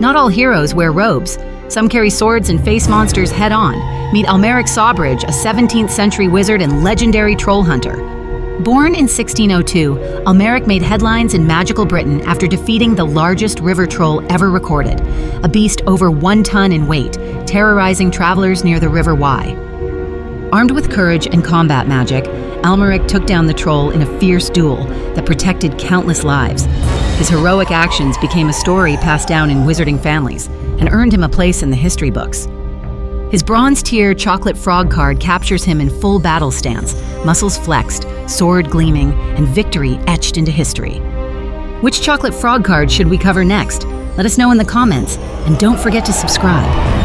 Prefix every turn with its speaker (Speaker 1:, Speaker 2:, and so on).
Speaker 1: Not all heroes wear robes. Some carry swords and face monsters head-on. Meet Almeric Sawbridge, a 17th century wizard and legendary troll hunter. Born in 1602, Almeric made headlines in magical Britain after defeating the largest river troll ever recorded, a beast over 1 ton in weight, terrorizing travelers near the River Wye. Armed with courage and combat magic, Almeric took down the troll in a fierce duel that protected countless lives. His heroic actions became a story passed down in wizarding families and earned him a place in the history books. His bronze tier chocolate frog card captures him in full battle stance, muscles flexed, sword gleaming, and victory etched into history. Which chocolate frog card should we cover next? Let us know in the comments, and don't forget to subscribe.